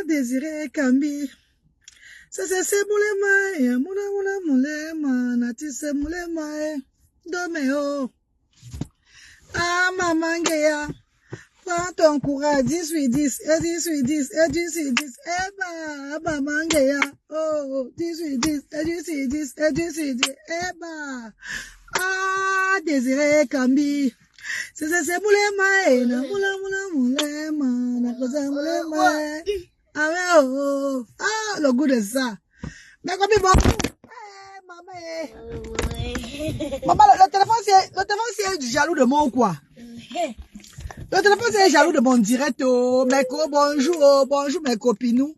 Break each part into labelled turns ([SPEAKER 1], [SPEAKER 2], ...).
[SPEAKER 1] Désiré Kambi. C'est moulema, moulema, nati c'est moulema, domeo. Ah, maman Géa, prends ton courage, 18-10, et 18-10, et 18-10, eh bah, maman Géa, oh, 18-10, et 18-10, et 18-10, eh bah, ah, Désiré Kambi. C'est moulema, moulema, na cosa moulema. Ah ouais, oh, ah, le goût de ça. Mais comme il va, maman, maman, le téléphone c'est jaloux de moi ou quoi? Le téléphone c'est jaloux de mon direct, oh, mes co, bonjour, bonjour mes copines.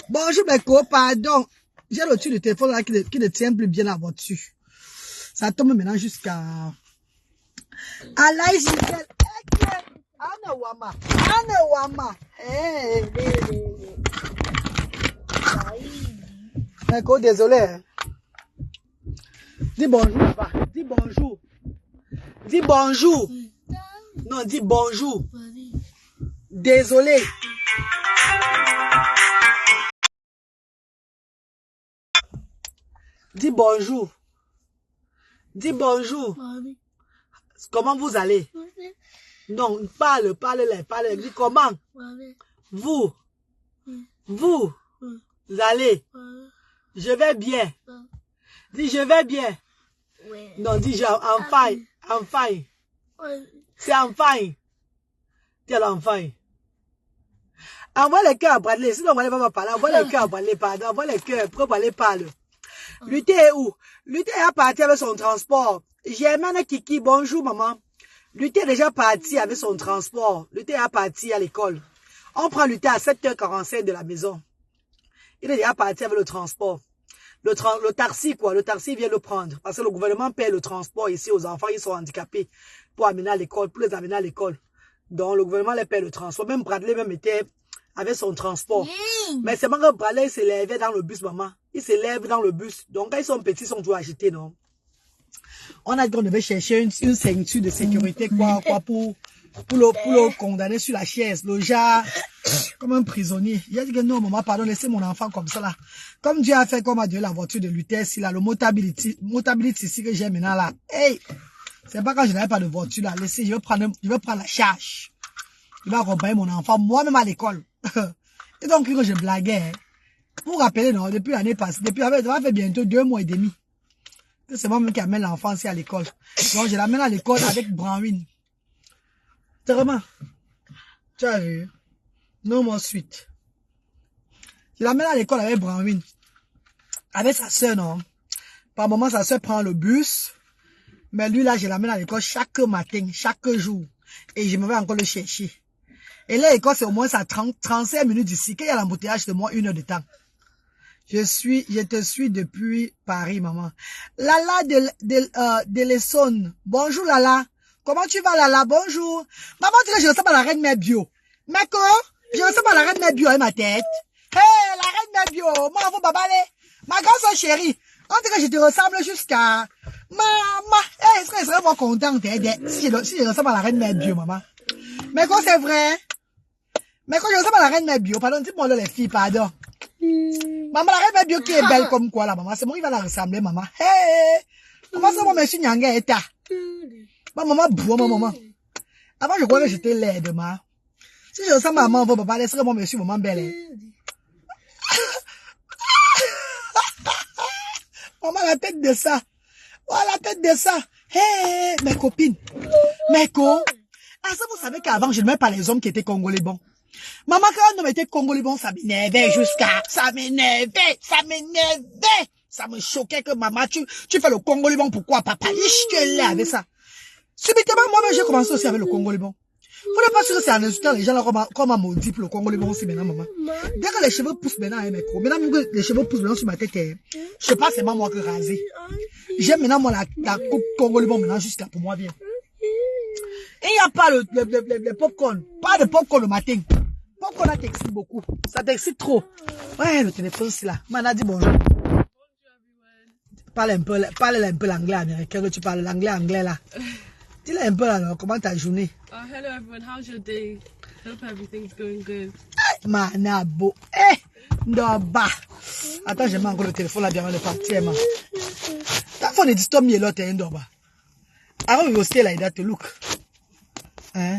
[SPEAKER 1] Bonjour mes co, pardon. J'ai le truc de téléphone là qui ne tient plus bien la voiture. Ça tombe maintenant jusqu'à Alaïs Gisèle. Anna Wama. Hey. D'accord, désolé. Dis bonjour, papa. Dis bonjour. Dis bonjour. Non, dis bonjour. Désolé. Dis bonjour. Dis bonjour. Comment vous allez? Non, parle. Dis comment? Vous allez? Je vais bien. Dis je vais bien. Non, dis I'm fine. C'est I'm fine. Dis alors I'm fine. Envoie les cœurs à Bradley, sinon on va pas parler. Envoie les cœurs à Bradley, pardon. Envoie les cœurs, pourquoi Bradley parle? Lutter est où? Lutter est parti avec son transport. Germaine Kiki, bonjour maman. Lutter est déjà parti avec son transport. Lutter est parti à l'école. On prend Lutter à 7h45 de la maison. Il est déjà parti avec le transport. Le taxi, quoi. Le taxi vient le prendre. Parce que le gouvernement paie le transport ici aux enfants. Ils sont handicapés pour amener à l'école, pour les amener à l'école. Donc, le gouvernement les paie le transport. Même Bradley même était avec son transport. Mais c'est marrant que Bradley s'élèvait dans le bus, maman. Il s'élève dans le bus. Donc, quand ils sont petits, ils sont toujours agités, non? On a dit qu'on devait chercher une ceinture de sécurité, quoi, pour le condamner sur la chaise. Le genre, comme un prisonnier. Il a dit que non, maman, pardon, laissez mon enfant comme ça, là. Comme Dieu a fait, comme a donné la voiture de Luther, si là, le motability ici que j'ai maintenant, là. Hey! C'est pas quand je n'avais pas de voiture, là. Laissez, je vais prendre la charge. Je vais accompagner mon enfant, moi-même à l'école. Et donc, que je blaguais, hein. Vous vous rappelez, non, depuis l'année passée, ça va faire bientôt 2 mois et demi. Que c'est moi-même qui amène l'enfant ici à l'école. Donc, je l'amène à l'école avec Branwin. C'est vraiment. Tu as vu? Non, mon suite. Je l'amène à l'école avec Branwin. Avec sa soeur, non. Par moment, sa soeur prend le bus. Mais lui, là, je l'amène à l'école chaque matin, chaque jour. Et je me vais encore le chercher. Et là, l'école, c'est au moins ça 35 minutes d'ici. Quand il y a l'embouteillage, c'est moins 1 heure de temps. Je te suis depuis Paris, maman. Lala de l'Essonne. Bonjour, Lala. Comment tu vas, Lala? Bonjour. Maman, tu sais, je ressemble à la reine mère bio. Meko, je ressemble à la reine mère bio avec ma tête. Hey, la reine mère bio. Moi, vous, babale. Ma grande soeur chérie. En tout cas, je te ressemble jusqu'à... Maman. Hey, est-ce que je serais vraiment contente, hein, si je ressemble à la reine mère bio, maman? Meko, c'est vrai. Meko, je ressemble à la reine mère bio. Pardon, dis-moi là, les filles, pardon. Maman, la reine mère bio qui est belle comme quoi, là, maman? C'est moi qui va la ressembler, maman. Hey! Comment ça, moi, monsieur Nyanga est ta? Maman, maman. Avant, je croyais que j'étais laide, maman. Si je ressemble à maman, papa, laisserait moi, monsieur, maman belle. Maman, la tête de ça. Oh, la tête de ça. Hey, mes copines. Mes co. Ah, ça, vous savez qu'avant, je n'aimais pas les hommes qui étaient congolais bons. Maman, quand un homme était congolais bon, ça m'énervait ça m'énervait. Ça me choquait que maman, tu fais le congolais bon, pourquoi, papa? Je te l'ai avec ça. Subitement, moi-même, j'ai commencé aussi avec le congolais bon. Vous n'êtes pas sûr que c'est en insultant les gens là, comme on maudit pour le congolais bon aussi maintenant, maman. Dès que les cheveux poussent maintenant, hein, mes co. Maintenant, les cheveux poussent maintenant sur ma tête, hein. Je sais pas, c'est moi qui rasé. J'aime maintenant, moi, la coupe congolais bon maintenant, juste là, pour moi, bien. Et il n'y a pas le popcorn. Pas de popcorn le matin. Popcorn, ça t'excite beaucoup. Ça t'excite trop. Ouais, le téléphone, c'est là. Man a dit bonjour. Parle un peu l'anglais américain, que tu parles l'anglais anglais là. Dis-le un peu alors, comment ta journée?
[SPEAKER 2] Hello everyone, how's your day? Hope everything's going good.
[SPEAKER 1] Manabo. Eh, Ndoba. Attends, je mets encore le téléphone là, bien avant de partir, man. La phone est disturb me a lot, Ndoba. I hope you will stay like that to look. Hein?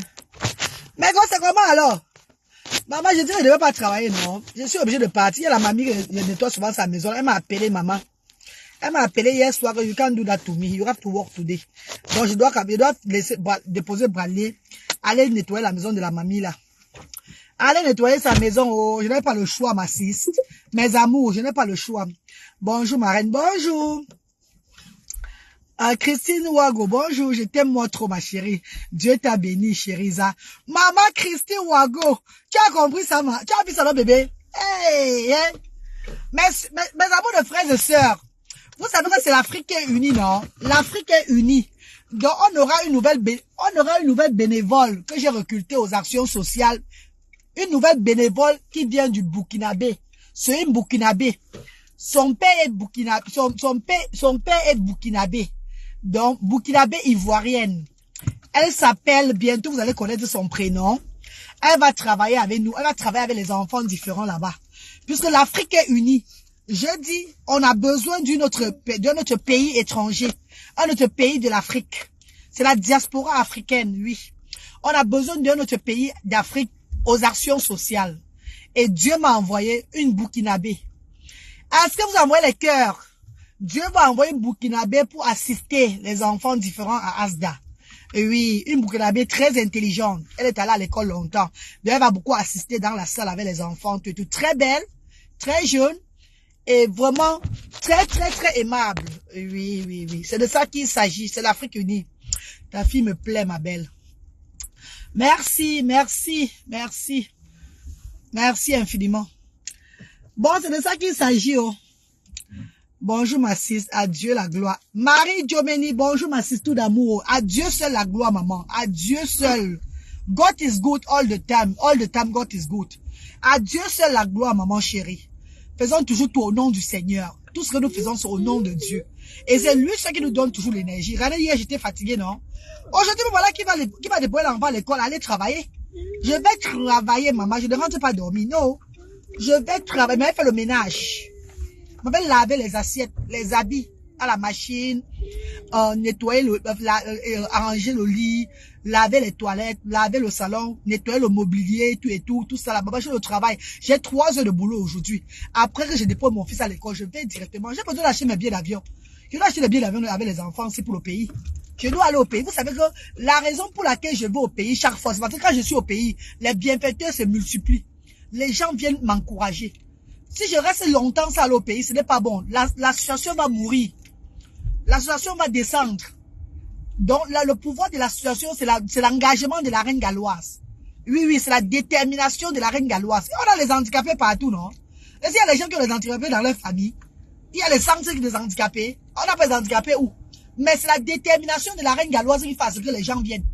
[SPEAKER 1] Mais quand c'est comment alors? Maman, je dis que je ne devais pas travailler, non. Je suis obligée de partir. Il y a la mamie qui nettoie souvent sa maison. Elle m'a appelé, maman. Elle m'a appelé hier soir que you can't do that to me. You have to work today. Donc, je dois laisser, déposer Bradley, aller nettoyer la maison de la mamie, là. Aller nettoyer sa maison. Oh, je n'ai pas le choix, ma sis. Mes amours, je n'ai pas le choix. Bonjour, ma reine. Bonjour. Christine Wago, bonjour, je t'aime moi trop ma chérie. Dieu t'a béni, chérie. Maman Christine Wago, tu as compris ça, tu as vu ça, non, bébé? Hey, hey. Mes amours de frères et sœurs, vous savez que c'est l'Afrique unie, non? L'Afrique est unie. Donc on aura une nouvelle bénévole que j'ai recrutée aux actions sociales. Une nouvelle bénévole qui vient du Burkinabé. C'est une Burkinabé. Son père est Burkinabé. Son père est Burkinabé. Donc, Burkinabé ivoirienne. Elle s'appelle, bientôt vous allez connaître son prénom. Elle va travailler avec nous. Elle va travailler avec les enfants différents là-bas. Puisque l'Afrique est unie. Je dis, on a besoin d'un autre pays étranger. Un autre pays de l'Afrique. C'est la diaspora africaine, oui. On a besoin d'un autre pays d'Afrique aux actions sociales. Et Dieu m'a envoyé une Burkinabé. Est-ce que vous envoyez les cœurs? Dieu va envoyer une Burkinabé pour assister les enfants différents à Asda. Et oui, une Burkinabé très intelligente. Elle est allée à l'école longtemps. Donc elle va beaucoup assister dans la salle avec les enfants. Tout, très belle, très jeune et vraiment très aimable. Oui, oui, oui. C'est de ça qu'il s'agit. C'est l'Afrique unie. Ta fille me plaît, ma belle. Merci, merci, merci. Merci infiniment. Bon, c'est de ça qu'il s'agit, oh. Bonjour ma sis, à Dieu la gloire. Marie Diomeni, bonjour ma sis, tout d'amour. À Dieu seul la gloire, maman. À Dieu seul. God is good all the time. All the time, God is good. À Dieu seul la gloire, maman chérie. Faisons toujours tout au nom du Seigneur. Tout ce que nous faisons, c'est au nom de Dieu. Et c'est lui ce qui nous donne toujours l'énergie. Regardez, hier, j'étais fatiguée, non? Aujourd'hui, voilà qui va déposer l'enfant à l'école, aller travailler. Je vais travailler, maman. Je ne rentre pas dormir, non. Je vais travailler, mais elle fait le ménage. Je vais laver les assiettes, les habits à la machine, nettoyer arranger le lit, laver les toilettes, laver le salon, nettoyer le mobilier, tout ça. Là, je le travail. J'ai 3 heures de boulot aujourd'hui. Après que je dépose mon fils à l'école, je vais directement. J'ai besoin d'acheter mes billets d'avion. Je dois acheter les billets d'avion avec les enfants, c'est pour le pays. Je dois aller au pays. Vous savez que la raison pour laquelle je vais au pays chaque fois, c'est parce que quand je suis au pays, les bienfaiteurs se multiplient. Les gens viennent m'encourager. Si je reste longtemps sans aller au pays, ce n'est pas bon. L'association va mourir. L'association va descendre. Donc, là, le pouvoir de l'association, c'est l'engagement de la reine galloise. Oui, oui, c'est la détermination de la reine galloise. Et on a les handicapés partout, non? Et s'il y a les gens qui ont les handicapés dans leur famille, il y a les centres des handicapés. On n'a pas les handicapés où? Mais c'est la détermination de la reine galloise qui fait que les gens viennent.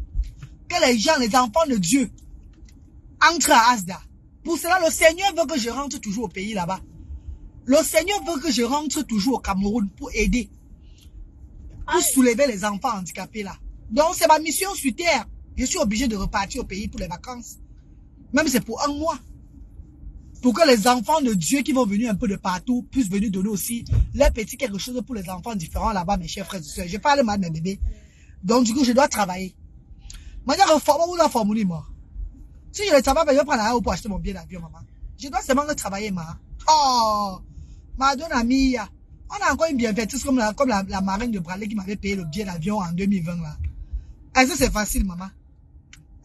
[SPEAKER 1] Que les gens, les enfants de Dieu, entrent à Asda. Pour cela, le Seigneur veut que je rentre toujours au pays là-bas. Le Seigneur veut que je rentre toujours au Cameroun pour aider. Pour soulever les enfants handicapés là. Donc, c'est ma mission sur terre. Je suis obligé de repartir au pays pour les vacances. Même si c'est pour 1 mois. Pour que les enfants de Dieu qui vont venir un peu de partout puissent venir donner aussi leur petit quelque chose pour les enfants différents là-bas, mes chers frères et sœurs. Je parle mal de mes bébés. Donc, du coup, je dois travailler. Moi, je vais formuler, moi. Si je ne travaille pas, je vais prendre la route pour acheter mon billet d'avion, maman. Je dois seulement travailler, maman. Oh, ma donne amie. On a encore une bienfaitrice comme la marraine de Bradley qui m'avait payé le billet d'avion en 2020, là. Est-ce que c'est facile, maman?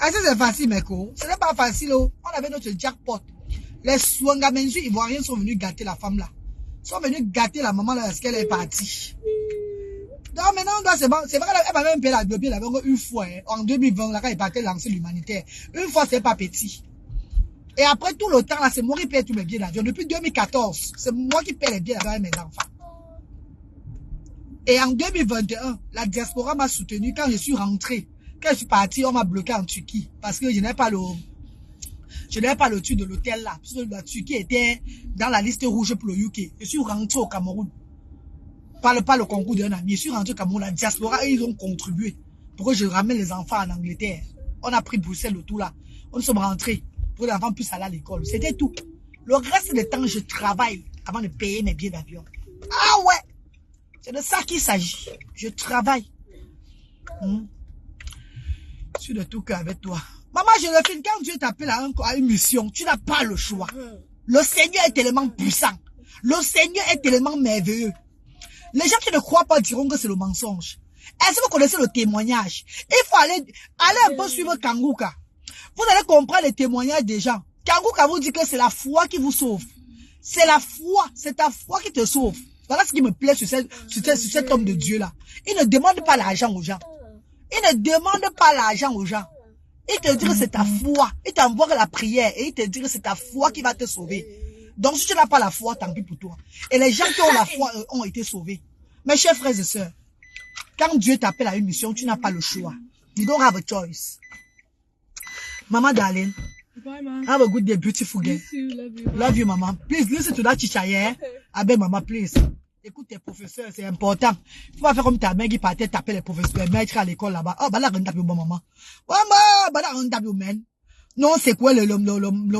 [SPEAKER 1] Est-ce que c'est facile, mes co? Ce n'est pas facile, oh. On avait notre jackpot. Les Swangamenzu ivoiriens sont venus gâter la femme, là. Ils sont venus gâter la maman, là, parce qu'elle est partie. Donc maintenant, c'est vrai qu'elle m'a même payé le billet d'avion une fois, hein, en 2020, là, quand elle partait lancer l'humanitaire. Une fois, c'est pas petit. Et après tout le temps, là, c'est moi qui paye tous mes billets d'avion. Depuis 2014, c'est moi qui paye les billets d'avion avec mes enfants. Et en 2021, la diaspora m'a soutenu quand je suis rentré. Quand je suis parti, on m'a bloqué en Turquie. Parce que je n'avais pas le truc de l'hôtel là. Parce que la Turquie était dans la liste rouge pour le UK. Je suis rentré au Cameroun. Pas le concours d'un ami. Je suis rentré au Cameroun. La diaspora, ils ont contribué pour que je ramène les enfants en Angleterre. On a pris Bruxelles, le tout là. On sommes rentrés. pour que l'enfant puisse aller à l'école. C'était tout. Le reste du temps, je travaille avant de payer mes billets d'avion. Ah ouais! C'est de ça qu'il s'agit. Je travaille. Je suis de tout cœur avec toi. Maman, je le fais. Quand Dieu t'appelle à une mission, tu n'as pas le choix. Le Seigneur est tellement puissant. Le Seigneur est tellement merveilleux. Les gens qui ne croient pas diront que c'est le mensonge. Est-ce que vous connaissez le témoignage? Il faut aller un peu suivre Kangouka. Vous allez comprendre les témoignages des gens. Kangouka vous dit que c'est la foi qui vous sauve. C'est la foi. C'est ta foi qui te sauve. Voilà ce qui me plaît sur cet homme de Dieu-là. Il ne demande pas l'argent aux gens. Il ne demande pas l'argent aux gens. Il te dit que c'est ta foi. Il t'envoie la prière et il te dit que c'est ta foi qui va te sauver. Donc si tu n'as pas la foi, tant pis pour toi. Et les gens qui ont la foi ont été sauvés. Mes chers frères et sœurs, quand Dieu t'appelle à une mission, tu n'as pas le choix. You don't have a choice. Mama darling,
[SPEAKER 2] bye, Mom.
[SPEAKER 1] have a good day, beautiful girl. Love you, Mama. Please listen to that chicha, yeah? Abe, Mama, please. Écoute tes professeurs, c'est important. Tu vas faire comme ta mère qui partait taper les professeurs, les maîtres à l'école là-bas. Oh, bah là, on tape au bon maman. Maman, bah là, on tape au men. Non, c'est quoi le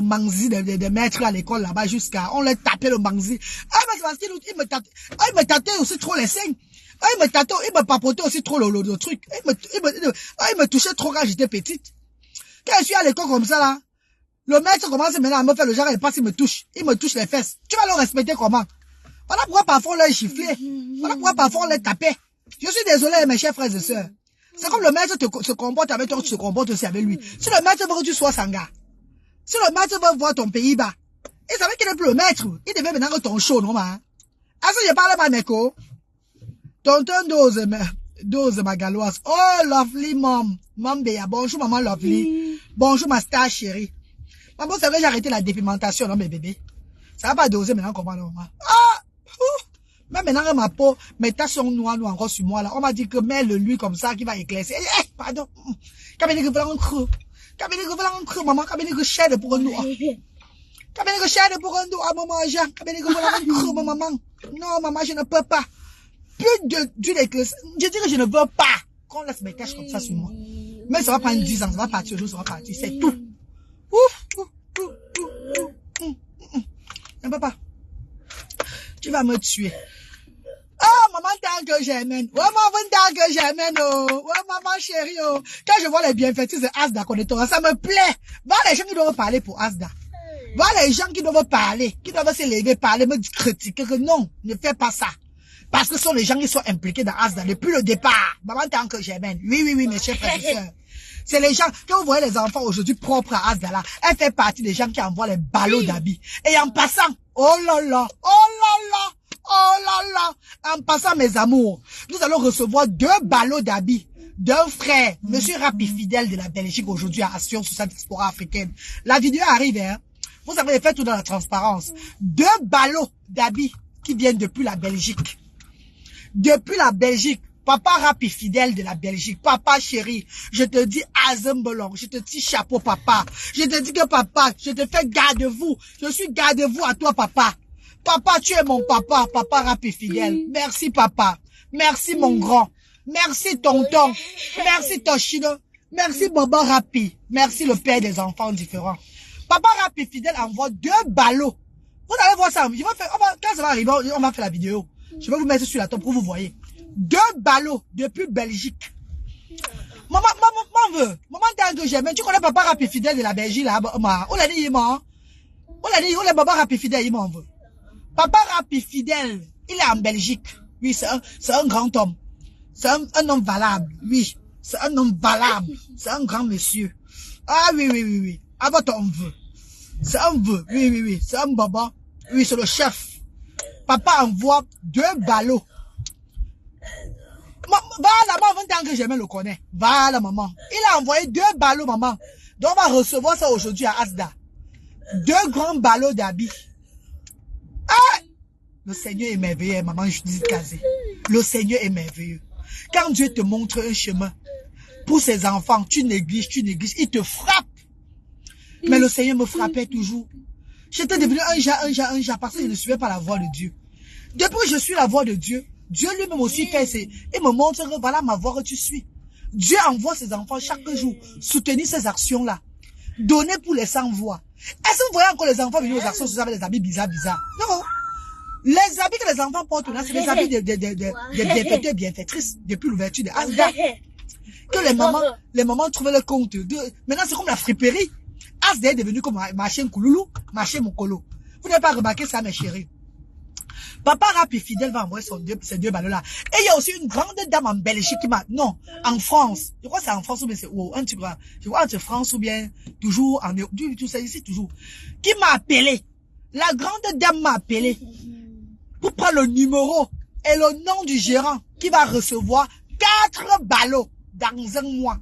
[SPEAKER 1] mangzi de maîtres à l'école là-bas jusqu'à, on leur tapait le mangzi. Ah, mais c'est parce qu'il me tâtait aussi trop les seins. Ah, il me papotait aussi trop le truc. Il me touchait trop quand j'étais petite. Quand je suis à l'école comme ça là, le maître commence maintenant à me faire le genre, il passe, il me touche les fesses. Tu vas le respecter comment? Voilà pourquoi parfois on l'a giflé. Voilà pourquoi parfois on l'a tapé. Je suis désolé, mes chers frères et sœurs. C'est comme le maître se comporte avec toi, tu te comportes aussi avec lui. Si le maître veut que tu sois sanga, si le maître veut voir ton pays bas, il savait qu'il n'est plus le maître. Il devait maintenant que ton show, non, ma. Ah, ça, je parle pas, Neko. Tonton dose, ma galoise. Oh, lovely mom. Mom Béa. Bonjour, maman lovely. Bonjour, ma star chérie. Maman, c'est vrai, j'ai arrêté la dépimentation, non, mes bébés. Ça va pas doser maintenant, comment, non, maman. Ah! Même maintenant, ma peau, mes taches sont noires encore sur moi, là. On m'a dit que mets le lui comme ça, qui va éclaircir. Eh, pardon. Kabine que voilà un creux. Kabine que voilà un creux, maman. Kabine que chaîne pour un nous. Kabine que chaîne pour un nous, à maman, Jean. Kabine que voilà un creux, maman. Non, maman, je ne peux pas. Plus d'huile éclaircie. Je dis que je ne veux pas qu'on laisse mes taches comme ça sur moi. Mais ça va prendre 10 ans, ça va partir, ça va partir. C'est tout. Je ne peux pas. Tu vas me tuer. Oh, maman, tant que j'aime. Oh, maman, tant que j'aime. Oh, maman, chérie. Oh. Quand je vois les bienfaiteurs de Asda Connector, ça me plaît. Va les gens qui doivent parler pour Asda. Va les gens qui doivent parler, qui doivent se lever, parler, me critiquer que non, ne fais pas ça. Parce que ce sont les gens qui sont impliqués dans Asda depuis le départ. Maman, tant que j'aime. Oui, mes chers frères et sœurs. C'est les gens, quand vous voyez les enfants aujourd'hui propres à Asda là, elle fait partie des gens qui envoient les ballots d'habits. Et en passant, oh là là, en passant mes amours, nous allons recevoir 2 ballots d'habits d'un frère, monsieur Rapi Fidèle de la Belgique aujourd'hui à Action sur cette diaspora africaine. La vidéo arrive, hein. Vous avez fait tout dans la transparence. 2 ballots d'habits qui viennent depuis la Belgique. Depuis la Belgique. Papa Rapi Fidèle de la Belgique. Papa chéri, je te dis Azembolong. Je te dis chapeau papa. Je te dis que papa, je te fais garde-vous. Je suis garde-vous à toi papa. Papa, tu es mon papa. Papa Rapi Fidèle. Merci papa. Merci mon grand. Merci tonton. Merci Toshino. Merci Baba Rapi. Merci le père des enfants différents. Papa Rapi Fidèle envoie 2 ballots. Vous allez voir ça. Quand ça va arriver, on va faire la vidéo. Je vais vous mettre sur la table pour vous voyez. 2 ballots depuis Belgique. Maman veut. Maman tant que j'aime. Tu connais Papa Rapi Fidèle de la Belgique là. On l'a dit, il m'a. On l'a dit, on est Papa Rapi Fidèle, il m'en veut. Papa Rapi Fidèle, il est en Belgique. Oui, c'est un grand homme. C'est un homme valable. Oui, c'est un homme valable. C'est un grand monsieur. Ah oui. À votre on veut. C'est un vœu. Oui. C'est un baba. Oui, c'est le chef. Papa envoie 2 ballots. Voilà, maman, tant que j'aime le connaît. Voilà, maman. Il a envoyé 2 ballots, maman. Donc, on va recevoir ça aujourd'hui à Asda. 2 grands ballots d'habits. Ah! Le Seigneur est merveilleux, maman Judith Kazé. Le Seigneur est merveilleux. Quand Dieu te montre un chemin pour ses enfants, tu négliges, il te frappe. Mais le Seigneur me frappait toujours. J'étais devenu un jas, parce que je ne suivais pas la voix de Dieu. Depuis que je suis la voix de Dieu, Dieu lui-même aussi fait, il me montre que voilà ma voix que tu suis. Dieu envoie ses enfants chaque jour soutenir ces actions-là.
[SPEAKER 2] donner pour les sans-voix. Est-ce que vous voyez encore les enfants venir aux actions sociales avec des habits bizarres? Non. Les habits que les enfants portent là, c'est des habits de bienfaiteurs, bienfaitrices depuis l'ouverture de Asda. Que les mamans trouvent le compte. Maintenant, c'est comme la friperie. Asda est devenu comme marché Kouloulou, marché Mokolo. Vous n'avez pas remarqué ça, mes chéris? Papa Rap et Fidèle va envoyer ces deux ballots-là. Et il y a aussi une grande dame en Belgique qui m'a... Non, en France. Je crois que c'est en France ou bien c'est... Oh, je vois entre France ou bien toujours en... Tout ça ici, toujours. Qui m'a appelé. La grande dame m'a appelé pour prendre le numéro et le nom du gérant qui va recevoir 4 ballots dans un mois.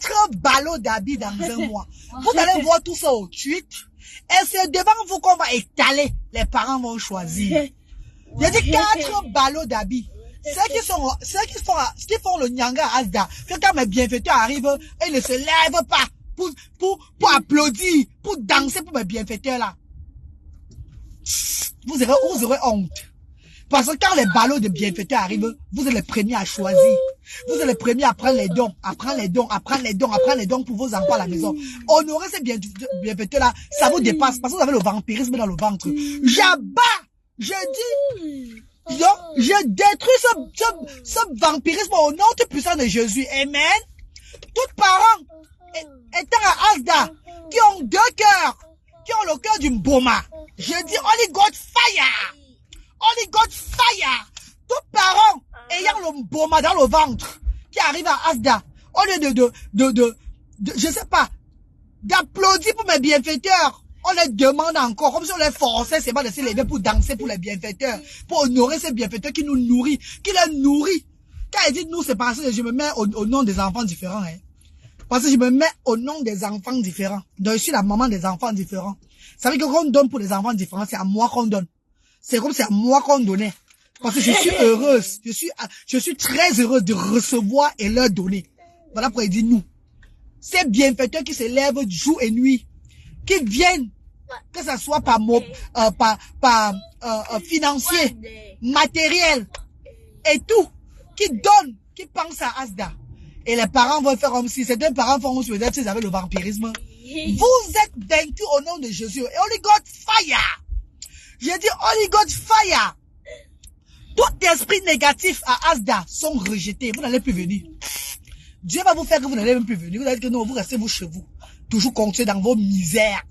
[SPEAKER 2] 4 ballots d'habits dans un mois. Vous allez voir tout ça au tweet. Et c'est devant vous qu'on va étaler. Les parents vont choisir. J'ai dit 4 ballots d'habits. Ceux qui font le nyanga à Asda. Que quand mes bienfaiteurs arrivent, ils ne se lèvent pas pour applaudir, pour danser pour mes bienfaiteurs là. Vous aurez honte. Parce que quand les ballots de bienfaiteurs arrivent, vous êtes les premiers à choisir. Vous êtes les premiers à prendre les dons, à prendre les dons pour vos enfants à la maison. Honorer ces bienfaiteurs-là, ça vous dépasse parce que vous avez le vampirisme dans le ventre. J'abats, je détruis ce vampirisme au nom tout puissant de Jésus. Amen. Tous parents étant à Asda, qui ont 2 cœurs, qui ont le cœur d'une boma. Je dis Holy God fire. Holy God fire. Tous parents ayant le boma dans le ventre qui arrivent à Asda, au lieu je sais pas, d'applaudir pour mes bienfaiteurs, on les demande encore, comme si on les forçait, c'est pas de se lever pour danser pour les bienfaiteurs, pour honorer ces bienfaiteurs qui nous nourrissent, qui les nourrit. Quand il dit nous, c'est parce que je me mets au nom des enfants différents, hein. Parce que je me mets au nom des enfants différents. Donc, je suis la maman des enfants différents. Ça veut dire que qu'on donne pour les enfants différents, c'est à moi qu'on donne. C'est comme c'est à moi qu'on donnait. Parce que je suis heureuse. Je suis très heureuse de recevoir et leur donner. Voilà pourquoi il dit nous. Ces bienfaiteurs qui se lèvent jour et nuit, qui viennent, que ce soit par financier, matériel, et tout, qui donnent, qui pensent à Asda. Et les parents vont faire comme si certains parents font peut-être s'ils avaient le vampirisme. Vous êtes vaincus au nom de Jésus. Et Holy God fire. J'ai dit Holy God fire. Tout esprit négatif à Asda sont rejetés. Vous n'allez plus venir. Dieu va vous faire que vous n'allez même plus venir. Vous allez dire que non, vous restez vous chez vous. Toujours continuer dans vos misères.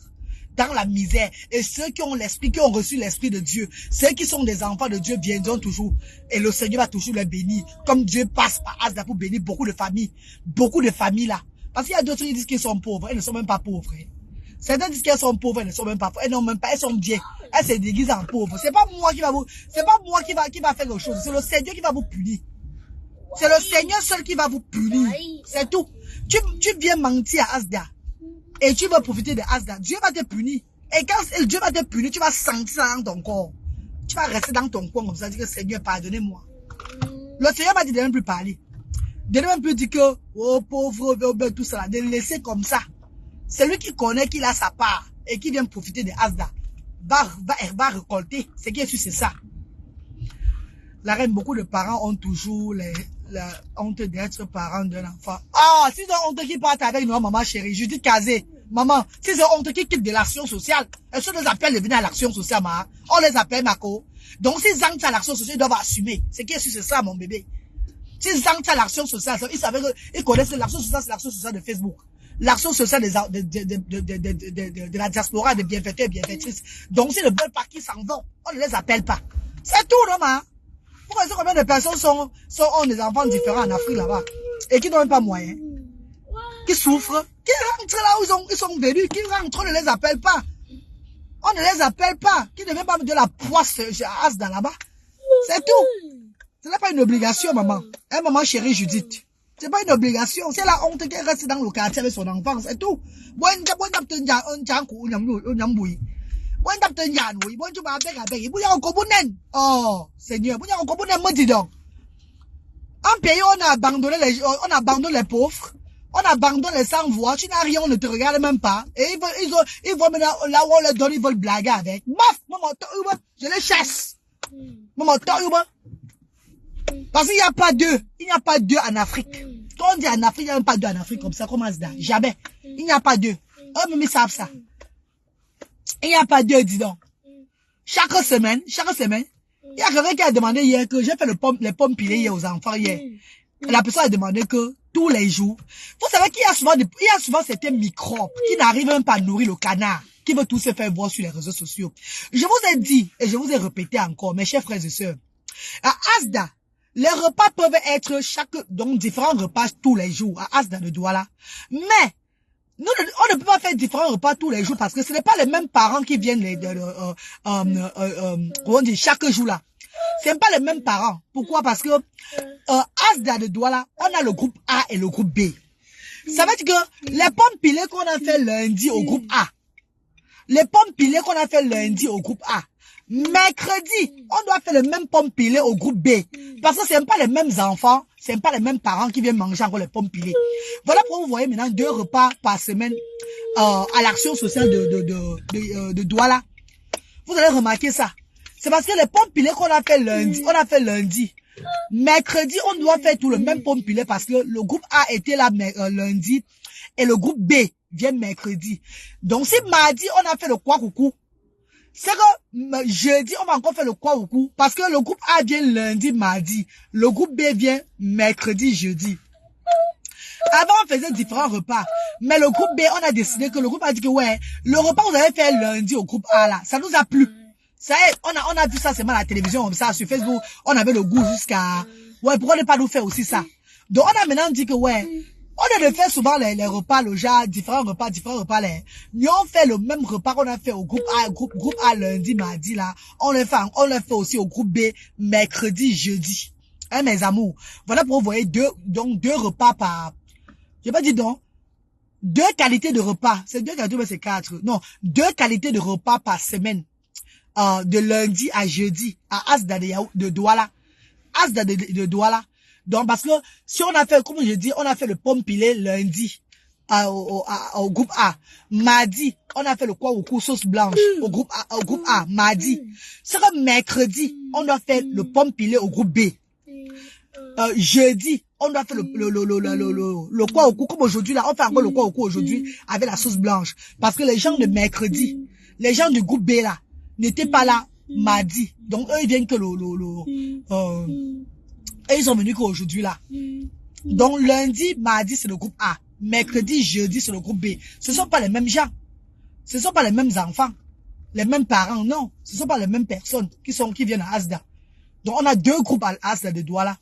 [SPEAKER 2] Dans la misère. Et ceux qui ont l'esprit, qui ont reçu l'esprit de Dieu, ceux qui sont des enfants de Dieu viendront toujours. Et le Seigneur va toujours les bénir. Comme Dieu passe par Asda pour bénir beaucoup de familles. Beaucoup de familles là. Parce qu'il y a d'autres qui disent qu'ils sont pauvres. Elles ne sont même pas pauvres. Certains disent qu'elles sont pauvres. Elles ne sont même pas pauvres. Elles n'ont même pas. Elles sont bien. Elles se déguisent en pauvres. C'est pas moi qui va faire quelque chose. C'est le Seigneur qui va vous punir. C'est le Seigneur seul qui va vous punir. C'est tout. Tu viens mentir à Asda. Et tu vas profiter de Asda. Dieu va te punir. Et quand Dieu va te punir, tu vas sentir ça dans ton corps. Tu vas rester dans ton coin comme ça. Dire que Seigneur, pardonnez-moi. Le Seigneur m'a dit de ne même plus parler. De ne même plus dire que, oh pauvre, tout ça. De le laisser comme ça. C'est lui qui connaît qu'il a sa part. Et qui vient profiter de Asda. Va récolter. Ce qui est sûr, c'est ça. La reine, beaucoup de parents ont toujours la honte d'être parents d'un enfant. Ah, si c'est honte qui part avec nous, maman chérie, Judith Kazé, maman, si c'est honte qui quitte de l'action sociale, est-ce qu'on les appelle de venir à l'action sociale, ma? On les appelle, Mako. Donc, s'ils entrent à l'action sociale, ils doivent assumer. Ce qui est sûr, c'est ça, mon bébé. S'ils entrent à l'action sociale, ils savaient qu'ils connaissent l'action sociale, c'est l'action sociale de Facebook. L'action sociale de la diaspora, des bienfaiteurs et bienfaitrices. Donc, si ne veulent pas qu'ils s'en vont, on ne les appelle pas. C'est tout, non, ma? Pourquoi est-ce que combien de personnes ont des enfants différents en Afrique là-bas et qui n'ont même pas moyen, qui souffrent, qui rentrent là où ils sont venus, qui rentrent, on ne les appelle pas. On ne les appelle pas, qui ne viennent pas de la poisse à Asda là-bas. C'est tout. Ce n'est pas une obligation, maman. Hein, maman chérie Judith. C'est pas une obligation. C'est la honte qu'elle reste dans le quartier avec son enfant, c'est tout. Oh, Seigneur, en pays, on a abandonné les pauvres, on abandonne les sans-voix, tu n'as rien, on ne te regarde même pas, et ils vont maintenant, là où on leur donne, ils veulent blaguer avec. Maf, maman, je les chasse. Maman, parce qu'il n'y a pas d'eux, il n'y a pas d'eux en Afrique. Quand on dit en Afrique, il n'y a même pas d'eux en Afrique comme ça, comme Asda. Jamais. Il n'y a pas d'eux. Eux-mêmes, ils savent ça. Il n'y a pas deux, dis donc. Chaque semaine, il y a quelqu'un qui a demandé hier que j'ai fait les pommes pilées hier aux enfants hier. Et la personne a demandé que tous les jours, vous savez qu'il y a souvent certains microbes qui n'arrivent même pas à nourrir le canard, qui veut tout se faire voir sur les réseaux sociaux. Je vous ai dit, et je vous ai répété encore, mes chers frères et sœurs, à Asda, les repas peuvent être donc différents repas tous les jours, à Asda de Douala. Mais, on ne peut pas faire différents repas tous les jours parce que ce n'est pas les mêmes parents qui viennent chaque jour là. C'est pas les mêmes parents. Pourquoi? Parce que Asda de Douala, on a le groupe A et le groupe B. Ça veut dire que les pommes pilées qu'on a fait lundi au groupe A, les pommes pilées qu'on a fait lundi au groupe A, mercredi, on doit faire les mêmes pommes pilées au groupe B. Parce que c'est pas les mêmes enfants, c'est pas les mêmes parents qui viennent manger encore les pommes pilées. Voilà pourquoi vous voyez maintenant 2 repas par semaine à l'action sociale de Douala. Vous allez remarquer ça. C'est parce que les pommes pilées qu'on a fait lundi, mercredi, on doit faire tout le même pomme pilée parce que le groupe A était là lundi et le groupe B vient mercredi. Donc si mardi, on a fait le quoi coucou, c'est que jeudi, on va encore faire le quoi coucou parce que le groupe A vient lundi, mardi, le groupe B vient mercredi, jeudi. Avant, on faisait différents repas. Mais le groupe B, on a décidé que le groupe a dit que ouais, le repas que vous avez fait lundi au groupe A là, ça nous a plu. Ça y est, on a vu ça seulement à la télévision, comme ça, sur Facebook, on avait le goût jusqu'à, ouais, pourquoi ne pas nous faire aussi ça? Donc, on a maintenant dit que, ouais, on a de faire souvent les repas, le genre, différents repas, mais on fait le même repas qu'on a fait au groupe A lundi, mardi, là. On le fait aussi au groupe B, mercredi, jeudi. Hein, mes amours. Voilà pour vous voyez deux repas par, j'ai pas dit donc, 2 qualités de repas. C'est 2 qualités, mais c'est 4. Non, 2 qualités de repas par semaine. De lundi à jeudi à Asda de Douala. Asda de Douala. Donc, parce que si on a fait, comme je dis, on a fait le pomme pilé lundi au groupe A. Mardi, on a fait le quoi au coup sauce blanche au groupe A. Mardi. C'est comme mercredi, on doit faire le pomme pilé au groupe B. Jeudi, on doit faire le quoi au coup. Comme aujourd'hui, là, on fait encore le quoi au coup aujourd'hui avec la sauce blanche. Parce que les gens de mercredi, les gens du groupe B là, n'étaient pas là mardi. Donc, eux, ils viennent que et ils sont venus qu'aujourd'hui là. Donc, lundi, mardi, c'est le groupe A. Mercredi, jeudi, c'est le groupe B. Ce sont pas les mêmes gens. Ce sont pas les mêmes enfants. Les mêmes parents, non. Ce sont pas les mêmes personnes qui viennent à Asda. Donc, on a 2 groupes à Asda de Douala.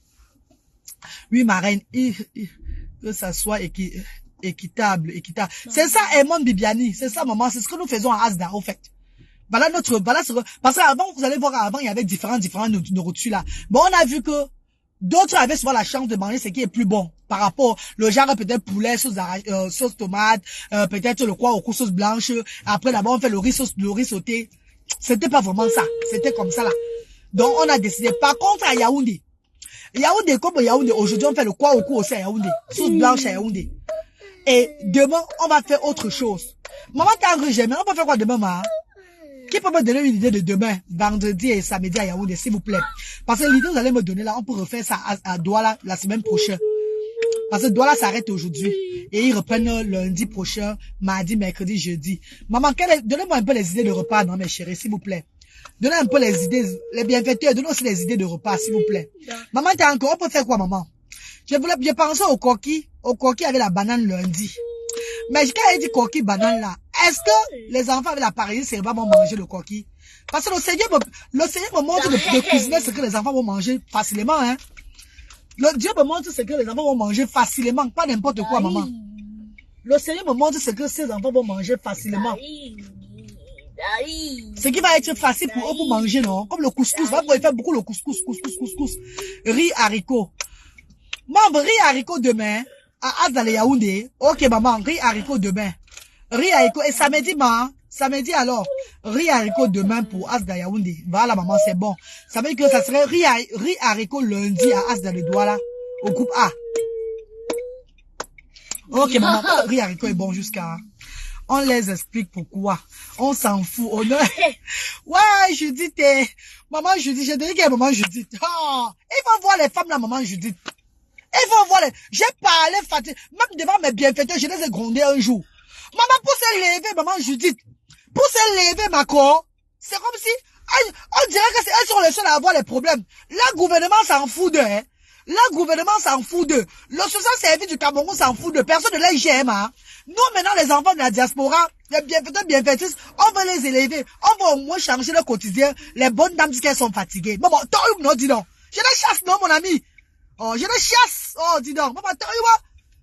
[SPEAKER 2] Oui, ma reine, que ça soit équitable. C'est ça, Edmond Bibiani. C'est ça, maman. C'est ce que nous faisons à Asda, au fait. Voilà parce qu'avant, vous allez voir, avant, il y avait différentes nourritures là. Bon, on a vu que d'autres avaient souvent la chance de manger ce qui est plus bon. Par rapport, le genre peut-être poulet, sauce tomate, peut-être le quoi au coup sauce blanche. Après, là-bas, on fait le riz sauté. C'était pas vraiment ça. C'était comme ça là. Donc, on a décidé. Par contre, à Yaoundé, comme Yaoundé, aujourd'hui, on fait le quoi au coup aussi à Yaoundé. Sauce blanche à Yaoundé. Et demain, on va faire autre chose. Maman, t'as un régime. On va faire quoi demain, maman? Qui peut me donner une idée de demain, vendredi et samedi à Yaoundé, s'il vous plaît? Parce que l'idée que vous allez me donner là, on peut refaire ça à Douala la semaine prochaine. Parce que Douala s'arrête aujourd'hui. Et ils reprennent lundi prochain, mardi, mercredi, jeudi. Maman, donnez-moi un peu les idées de repas, non, mes chéris, s'il vous plaît. Donnez un peu les idées, les bienfaiteurs, donnez aussi les idées de repas, s'il vous plaît. Maman, t'as encore, on peut faire quoi, maman? Je pensais au coquille avec la banane lundi. Mais quand elle dit coquille, banane là, est-ce que les enfants avec la paralysie cérébrale vont manger le coquille? Parce que le Seigneur me montre de cuisiner ce que les enfants vont manger facilement, hein. Le Dieu me montre ce que les enfants vont manger facilement, pas n'importe quoi, maman. Le Seigneur me montre ce que ces enfants vont manger facilement. Ce qui va être facile pour eux pour manger, non? Comme le couscous. Vous pouvez faire beaucoup le couscous. Riz, haricots. Maman, riz, haricots demain. À Asda le Yaoundé. Ok, maman, riz, haricots demain. Riz, haricots. Et samedi alors. Riz, haricots demain pour Asda Yaoundé. Voilà, maman, c'est bon. Ça veut dire que ça serait riz, haricots lundi à Asda le Douala. Au groupe A. Ok, maman, riz, haricots est bon jusqu'à... On les explique pourquoi. On s'en fout. Ouais, Judith, maman Judith, j'ai dit que maman Judith. Oh, il faut voir les femmes là, maman Judith. Il faut voir j'ai parlé fatigué. Même devant mes bienfaiteurs, je les ai grondés un jour. Maman, pour se lever, maman Judith, pour se lever, ma co, c'est comme si, on dirait que c'est elles sont les seules à avoir les problèmes. Le gouvernement s'en fout d'eux, hein. Le gouvernement s'en fout d'eux. Le social service du Cameroun s'en fout d'eux. Personne ne les gêne, hein. Nous, maintenant, les enfants de la diaspora, les bienfaiteurs, bienfaitrices, on veut les élever. On va au moins changer le quotidien. Les bonnes dames disent qu'elles sont fatiguées. Maman, toi, non, dis donc. Je les chasse, non, mon ami. Oh, je les chasse. Oh, dis donc. Maman, toi,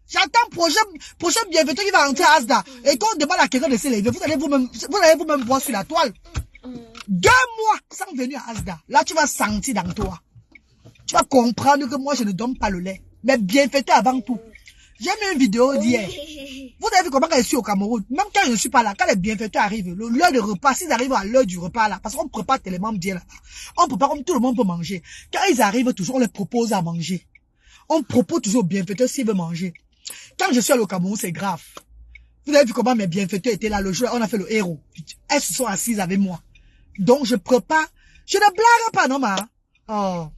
[SPEAKER 2] j'attends prochain bienfaiteur qui va rentrer à Asda. Et quand on demande à quelqu'un de s'élever, vous allez vous-même voir sur la toile. 2 mois sans venir à Asda. Là, tu vas sentir dans toi. Tu vas comprendre que moi, je ne donne pas le lait. Mais bienfaiteur avant tout. J'ai mis une vidéo d'hier. Vous avez vu comment je suis au Cameroun. Même quand je ne suis pas là, quand les bienfaiteurs arrivent, l'heure de repas, s'ils arrivent à l'heure du repas là, parce qu'on prépare tellement bien là. On prépare comme tout le monde peut manger. Quand ils arrivent toujours, on les propose à manger. On propose toujours aux bienfaiteurs s'ils veulent manger. Quand je suis allé au Cameroun, c'est grave. Vous avez vu comment mes bienfaiteurs étaient là le jour, on a fait le héros. Elles se sont assises avec moi. Donc je prépare. Je ne blague pas, non, ma. Oh.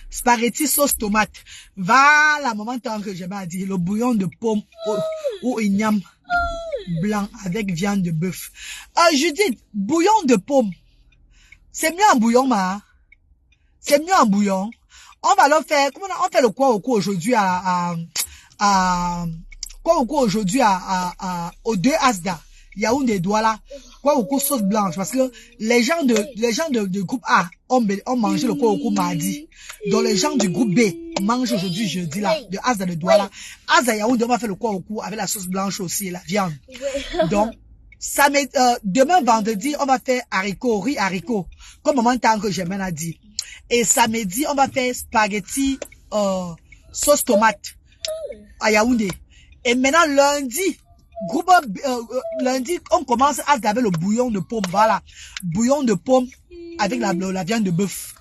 [SPEAKER 2] Spaghetti sauce tomate. Voilà, maman, tant que j'ai pas dit, le bouillon de pomme ou igname blanc avec viande de bœuf. Judith, bouillon de pomme. C'est mieux en bouillon, ma. C'est mieux en bouillon. On va le faire, comment on fait le quoi au coup aujourd'hui aux 2 Asda. Yaoundé Douala. Quoi au coup sauce blanche. Parce que les gens de groupe A ont mangé le quoi au coup mardi. Donc les gens du groupe B mangent aujourd'hui jeudi là. De Asda de Douala. Asda Yaoundé, on va faire le quoi au coup avec la sauce blanche aussi, la viande. Donc, demain vendredi, on va faire riz haricot. Comme maman tant que j'ai maintenant dit. Et samedi, on va faire spaghetti, sauce tomate à Yaoundé. Et maintenant, lundi, on commence à laver le bouillon de pomme. Voilà. Bouillon de pomme avec la viande de bœuf.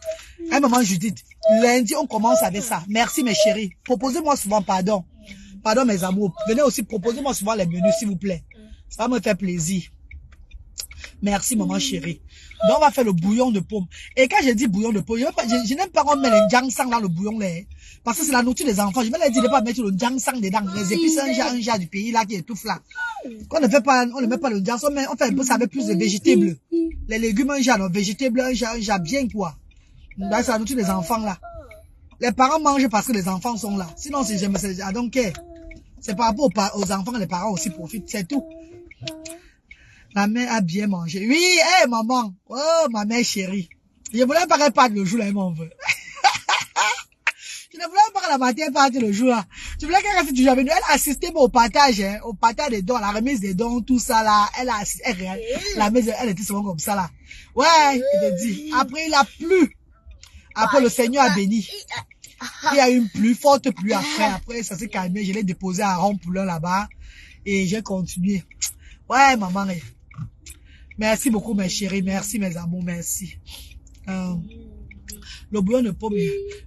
[SPEAKER 2] Un moment, Judith. Lundi, on commence avec ça. Merci, mes chéris. Proposez-moi souvent, pardon. Pardon, mes amours. Venez aussi, proposez-moi souvent les menus, s'il vous plaît. Ça va me faire plaisir. Merci, maman chérie. Donc, on va faire le bouillon de pomme. Et quand je dis bouillon de pomme, je n'aime pas qu'on met les jangsang dans le bouillon là. Parce que c'est la nourriture des enfants. Je vais leur dire de pas mettre le jangsang dedans. Les épices, un genre du pays là qui étouffe là. Quand on ne met pas le jangsang, mais on fait un peu ça avec plus de végétables. Les légumes, un genre, végétables, un genre bien quoi. Donc, c'est la nourriture des enfants là. Les parents mangent parce que les enfants sont là. Sinon, si j'aime, I don't care. C'est par rapport aux enfants, les parents aussi profitent, c'est tout. La mère a bien mangé. Oui, hé, maman. Oh, ma mère chérie. Je voulais pas qu'elle parte le jour là, elle m'en veut. Je ne voulais pas que la matin parte le jour là. Je voulais qu'elle reste toujours avec nous. Elle a assisté au partage, hein, au partage des dons, la remise des dons, tout ça là. Elle a assisté, la maison, elle était souvent comme ça là. Ouais, je te dis. Après, il a plu. Après, le Seigneur a béni. Il y a une pluie, forte pluie après. Après, ça s'est calmé. Je l'ai déposé à Rond-Poulin là-bas. Et j'ai continué. Ouais, maman. Merci beaucoup, mes chéris. Merci, mes amours. Merci. Le bouillon de pomme.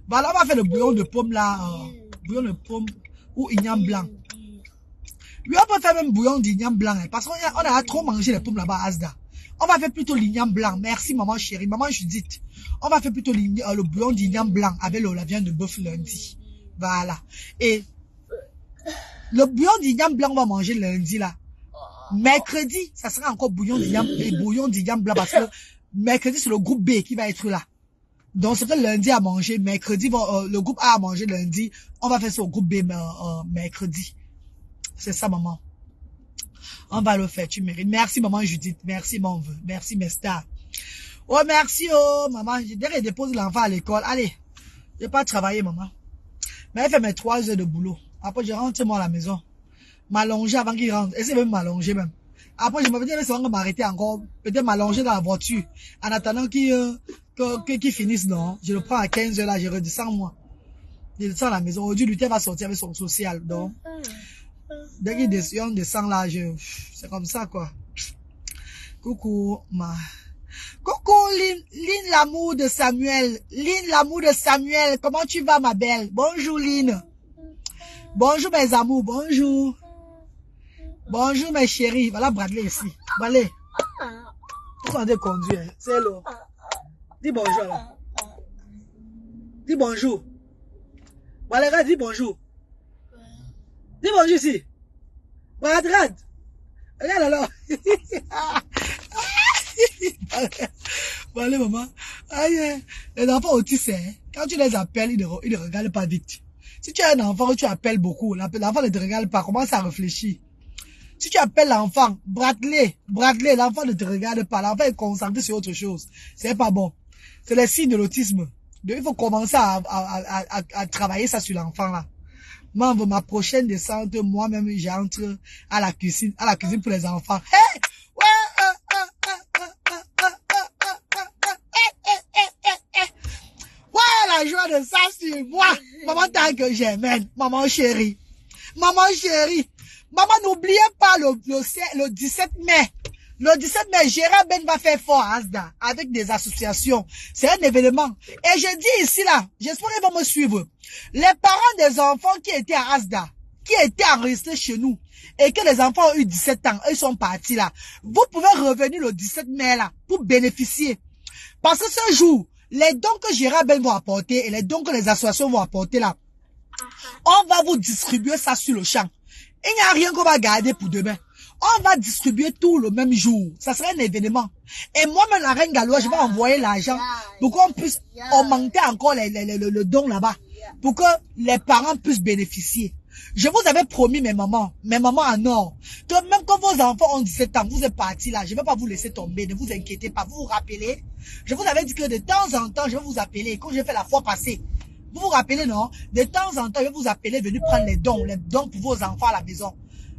[SPEAKER 2] Voilà, on va faire le bouillon de pomme là. Bouillon de pomme ou igname blanc. Oui, on peut faire même bouillon d'igname blanc. Hein, parce qu'on a trop mangé les pommes là-bas à Asda. On va faire plutôt l'igname blanc. Merci, maman chérie. Maman Judith. On va faire plutôt le bouillon d'igname blanc avec la viande de bœuf lundi. Voilà. Et le bouillon d'igname blanc, on va manger lundi là. Mercredi, ça sera encore bouillon d'igname blanc parce que mercredi, c'est le groupe B qui va être là. Donc, c'est que lundi à manger, mercredi, le groupe A à manger lundi, on va faire ça au groupe B mercredi. C'est ça, maman. On va le faire, tu mérites. Merci, maman Judith. Merci, mon vœu. Merci, mes stars. Oh, merci, oh, maman. J'ai déjà déposé l'enfant à l'école. Allez, je vais pas travailler, maman. Mais elle fait mes 3 heures de boulot. Après, je rentre moi à la maison. M'allonger avant qu'il rentre. Essaye même m'allonger même. Après, je me dis, ça va m'arrêter encore. Peut-être m'allonger dans la voiture. En attendant qu'il finisse, non. Je le prends à 15 heures là, je redescends moi. Je descends à la maison. Aujourd'hui, Luther va sortir avec son social. Donc, dès qu'il descend là, c'est comme ça, quoi. Coucou, coucou, Lynn, l'amour de Samuel. Lynn, l'amour de Samuel. Comment tu vas, ma belle? Bonjour, Lynn. Bonjour, mes amours. Bonjour. Bonjour, mes chéris. Voilà, Bradley ici. Allez. Ils sont en train de conduire. C'est l'eau. Dis bonjour, là. Dis bonjour. Voilà, dis bonjour. Dis bonjour ici. Voilà, regarde. Regarde alors. Bon, allez, maman. Aïe, les enfants autistes, hein, quand tu les appelles, ils ne regardent pas vite. Si tu as un enfant que tu appelles beaucoup, l'enfant ne te regarde pas, commence à réfléchir. Si tu appelles l'enfant, Bradley, l'enfant ne te regarde pas, l'enfant est concentré sur autre chose. C'est pas bon. C'est le signe de l'autisme. Donc, il faut commencer à travailler ça sur l'enfant, là. Moi, ma prochaine descente, moi-même, j'entre à la cuisine pour les enfants. Hey! Ouais, la joie de ça sur moi. Maman, tant que j'aime, maman chérie. Maman chérie. Maman, n'oubliez pas le 17 mai. Le 17 mai, Gérard Ben va faire fort à Asda avec des associations. C'est un événement. Et je dis ici là, j'espère qu'ils vont me suivre. Les parents des enfants qui étaient à Asda, qui étaient enregistrés chez nous, et que les enfants ont eu 17 ans, ils sont partis là. Vous pouvez revenir le 17 mai là pour bénéficier. Parce que ce jour, les dons que Gérard Ben va apporter et les dons que les associations vont apporter là, on va vous distribuer ça sur le champ. Il n'y a rien qu'on va garder pour demain. On va distribuer tout le même jour. Ça sera un événement. Et moi-même, la reine Galois, je vais envoyer l'argent pour qu'on puisse augmenter encore le don là-bas. Pour que les parents puissent bénéficier. Je vous avais promis, mes mamans en or, que même quand vos enfants ont 17 ans, vous êtes partis là, je ne vais pas vous laisser tomber, ne vous inquiétez pas, vous vous rappelez. Je vous avais dit que de temps en temps, je vais vous appeler. Quand j'ai fait la fois passée, vous vous rappelez, non? De temps en temps, je vais vous appeler, venir prendre les dons pour vos enfants à la maison.